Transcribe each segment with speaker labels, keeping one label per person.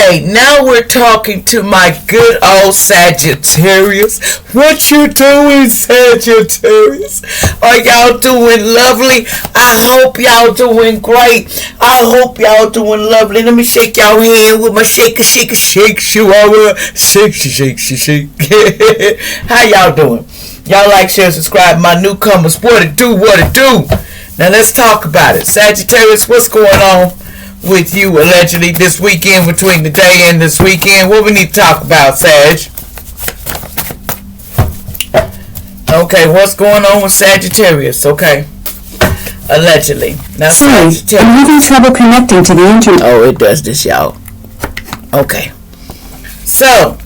Speaker 1: Okay, now we're talking to my good old Sagittarius. What you doing, Sagittarius? Are y'all doing lovely? I hope y'all doing great. I hope y'all doing lovely. Let me shake y'all hand with my shake, chihuahua. Shake. How y'all doing? Y'all like, share, subscribe. My newcomers, what it do? Now let's talk about it. Sagittarius, what's going on with you allegedly this weekend, between the day and this weekend? What we need to talk about, Sag? Okay, what's going on with Sagittarius? Okay, allegedly. Now,
Speaker 2: sorry, I'm having trouble connecting to the internet.
Speaker 1: Oh, it does this, y'all. Okay, so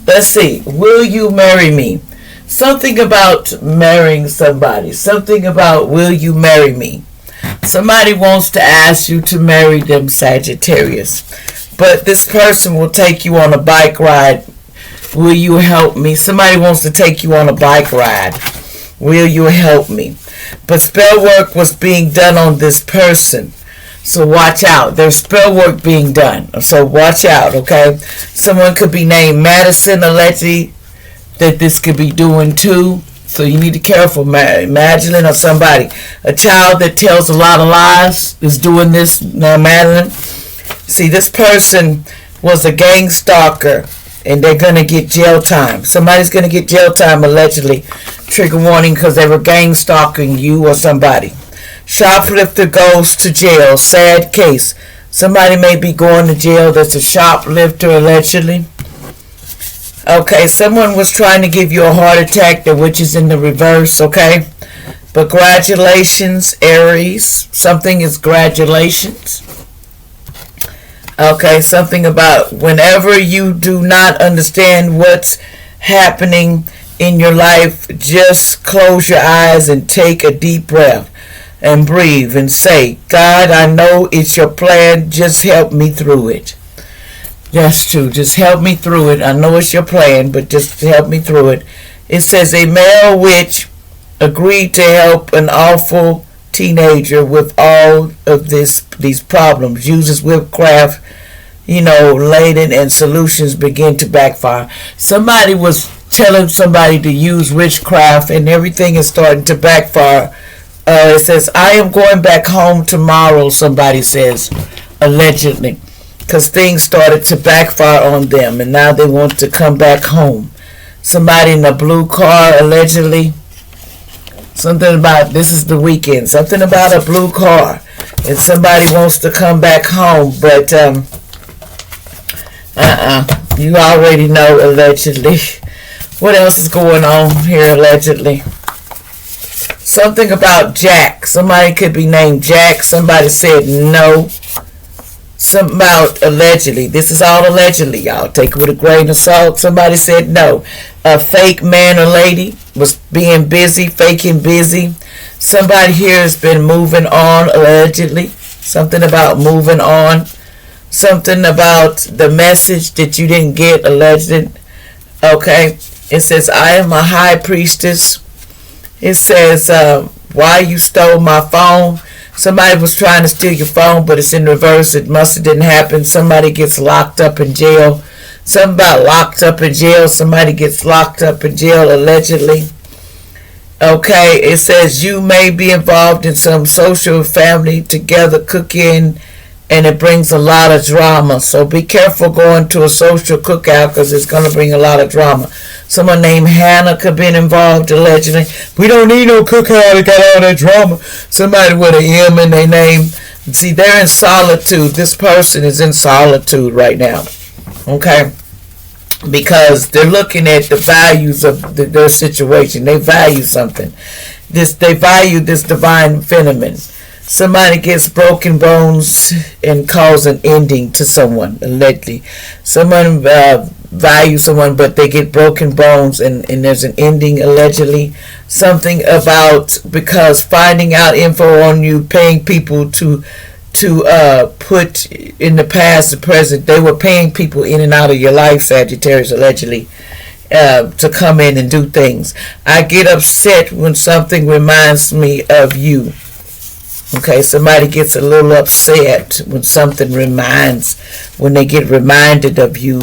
Speaker 1: let's see. Will you marry me? Something about marrying somebody. Something about will you marry me? Somebody wants to ask you to marry them, Sagittarius. But this person will take you on a bike ride. Will you help me? Somebody wants to take you on a bike ride. Will you help me? But spell work was being done on this person. So watch out. There's spell work being done. So watch out, okay? Someone could be named Madison, allegedly, that this could be doing too. So you need to be careful, Madeline, or somebody. A child that tells a lot of lies is doing this now, Madeline. See, this person was a gang stalker, and they're going to get jail time. Somebody's going to get jail time, allegedly. Trigger warning, because they were gang stalking you or somebody. Shoplifter goes to jail. Sad case. Somebody may be going to jail that's a shoplifter, allegedly. Okay, someone was trying to give you a heart attack, which is in the reverse, okay? But congratulations, Aries. Something is congratulations. Okay, something about whenever you do not understand what's happening in your life, just close your eyes and take a deep breath and breathe and say, God, I know it's your plan. Just help me through it. That's true. Just help me through it. I know it's your plan, but just help me through it. It says a male witch agreed to help an awful teenager with all of these problems. Uses witchcraft, laden, and solutions begin to backfire. Somebody was telling somebody to use witchcraft, and everything is starting to backfire. It says, I am going back home tomorrow, somebody says, allegedly. Because things started to backfire on them, and now they want to come back home. Somebody in a blue car, allegedly. Something about, this is the weekend, something about a blue car. And somebody wants to come back home, but, you already know, allegedly. What else is going on here, allegedly? Something about Jack. Somebody could be named Jack. Somebody said no. Something about allegedly. This is all allegedly, y'all. Take it with a grain of salt. Somebody said no. A fake man or lady was being busy, faking busy. Somebody here has been moving on, allegedly. Something about moving on. Something about the message that you didn't get, alleged. Okay. It says, I am a high priestess. It says, why you stole my phone. Somebody was trying to steal your phone, but it's in reverse. It must have didn't happen. Somebody gets locked up in jail. Something about locked up in jail. Somebody gets locked up in jail, allegedly. Okay, it says you may be involved in some social family together cooking, and it brings a lot of drama. So be careful going to a social cookout, because it's going to bring a lot of drama. Someone named Hannah could be involved, allegedly. We don't need no cookout that got all that drama. Somebody with an M in their name. See, they're in solitude. This person is in solitude right now. Okay? Because they're looking at the values of their situation. They value something. They value this divine feminine. Somebody gets broken bones and cause an ending to someone, allegedly. Someone values someone, but they get broken bones and there's an ending, allegedly. Something about, because finding out info on you, paying people to put in the past, the present, they were paying people in and out of your life, Sagittarius, allegedly, to come in and do things. I get upset when something reminds me of you. Okay, somebody gets a little upset when when they get reminded of you,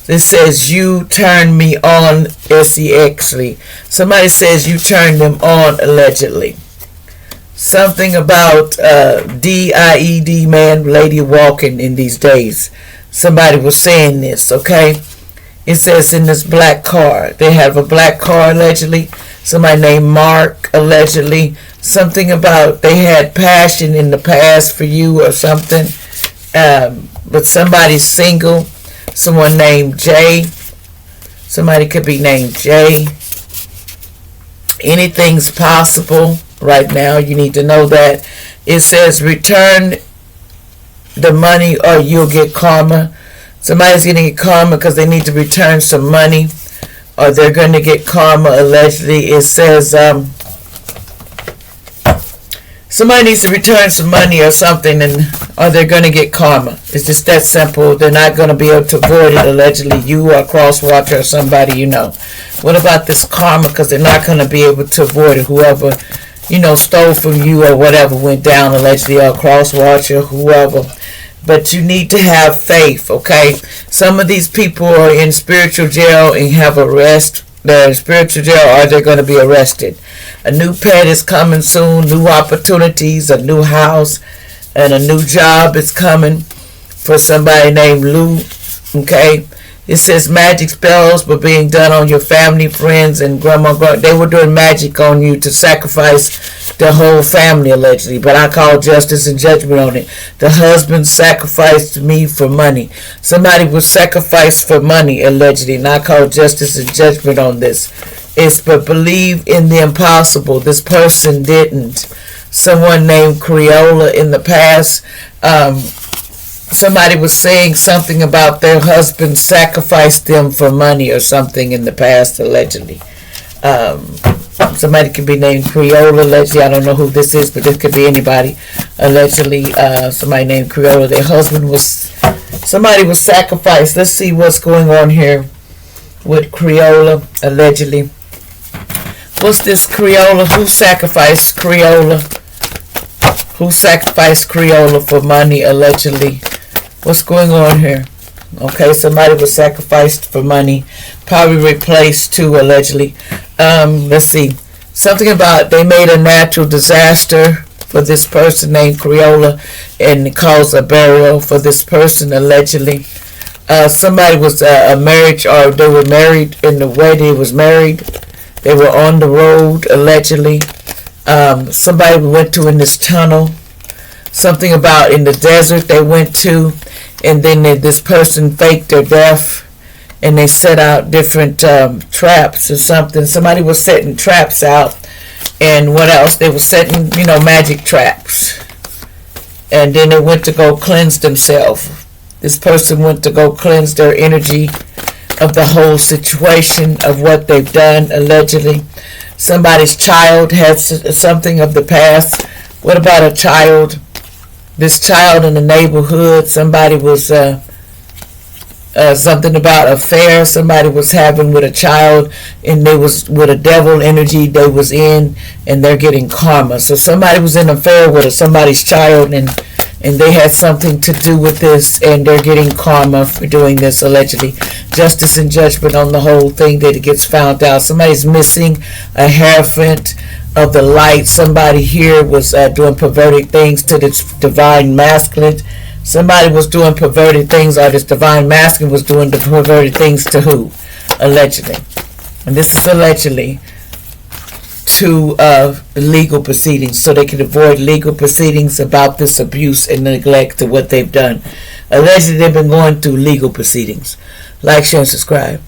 Speaker 1: this says you turn me on, sexually. Somebody says you turn them on, allegedly. Something about D-I-E-D, man, lady walking in these days. Somebody was saying this, okay? It says in this black car. They have a black car, allegedly. Somebody named Mark, allegedly. Something about they had passion in the past for you or something. But somebody's single. Someone named Jay. Somebody could be named Jay. Anything's possible right now. You need to know that. It says return the money or you'll get karma. Somebody's going to get karma because they need to return some money, or they're going to get karma, allegedly. It says somebody needs to return some money or something, or they're going to get karma. It's just that simple. They're not going to be able to avoid it, allegedly. You or a cross watcher or somebody you know. What about this karma? Because they're not going to be able to avoid it. Whoever, stole from you or whatever went down, allegedly, or a cross watcher, whoever. But you need to have faith, okay? Some of these people are in spiritual jail and have arrest. They're in spiritual jail or they're going to be arrested. A new pet is coming soon. New opportunities, a new house, and a new job is coming for somebody named Lou, okay? It says magic spells were being done on your family, friends, and grandma. They were doing magic on you to sacrifice the whole family, allegedly. But I call justice and judgment on it. The husband sacrificed me for money. Somebody was sacrificed for money, allegedly. And I call justice and judgment on this. It's but believe in the impossible. This person didn't. Someone named Creola in the past. Somebody was saying something about their husband sacrificed them for money or something in the past, allegedly. Somebody could be named Creola, allegedly. I don't know who this is, but this could be anybody. Allegedly, somebody named Creola. Their husband somebody was sacrificed. Let's see what's going on here with Creola, allegedly. What's this Creola? Who sacrificed Creola? Who sacrificed Creola for money, allegedly? What's going on here? Okay, somebody was sacrificed for money. Probably replaced too, allegedly. Let's see. Something about they made a natural disaster for this person named Creola and caused a burial for this person, allegedly. Somebody was a marriage, or they were married in the way they was married. They were on the road, allegedly. Somebody went to in this tunnel. Something about in the desert they went to, and then this person faked their death, and they set out different traps or something. Somebody was setting traps out, and what else? They were setting, magic traps, and then they went to go cleanse themselves. This person went to go cleanse their energy of the whole situation of what they've done, allegedly. Somebody's child had something of the past. What about a child? This child in the neighborhood, somebody was something about affair somebody was having with a child, and they was with a devil energy they was in, and they're getting karma. So somebody was in an affair with somebody's child, and they had something to do with this, and they're getting karma for doing this, allegedly. Justice and judgment on the whole thing that it gets found out. Somebody's missing a hierophant of the light. Somebody here was doing perverted things to the divine masculine. Somebody was doing perverted things, or this divine masculine was doing the perverted things to who? Allegedly. And this is allegedly to legal proceedings, so they can avoid legal proceedings about this abuse and neglect of what they've done. Allegedly, they've been going through legal proceedings. Like, share, and subscribe.